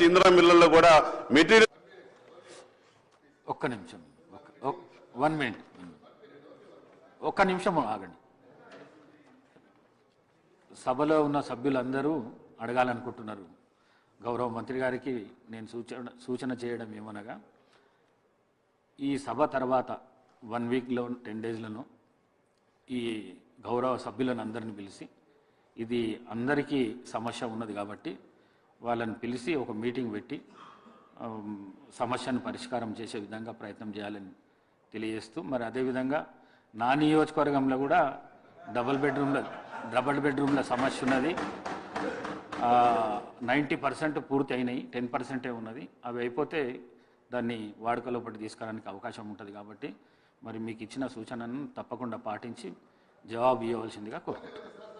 ఇందిరా మిల్లుల్లో కూడా మెటీరియల్ ఒక్క నిమిషం 1 మినిట్ ఒక్క నిమిషం ఆగండి. సభలో ఉన్న సభ్యులందరూ అడగాలనుకుంటున్నారు. గౌరవ మంత్రి గారికి నేను సూచన చేయడం ఏమనగా, ఈ సభ తర్వాత 1 వీక్లో 10 డేస్లను ఈ గౌరవ సభ్యులను అందరిని పిలిచి, ఇది అందరికీ సమస్య ఉన్నది కాబట్టి వాళ్ళని పిలిచి ఒక మీటింగ్ పెట్టి సమస్యను పరిష్కారం చేసే విధంగా ప్రయత్నం చేయాలని తెలియజేస్తూ, మరి అదేవిధంగా నా నియోజకవర్గంలో కూడా డబుల్ బెడ్రూమ్ల సమస్య ఉన్నది. 90% పూర్తి అయినాయి, 10% ఉన్నది. అవి అయిపోతే దాన్ని వాడుకలోపటి తీసుకురావడానికి అవకాశం ఉంటుంది కాబట్టి మరి మీకు ఇచ్చిన సూచనను తప్పకుండా పాటించి జవాబు ఇవ్వవలసిందిగా కోరుకుంటున్నాను.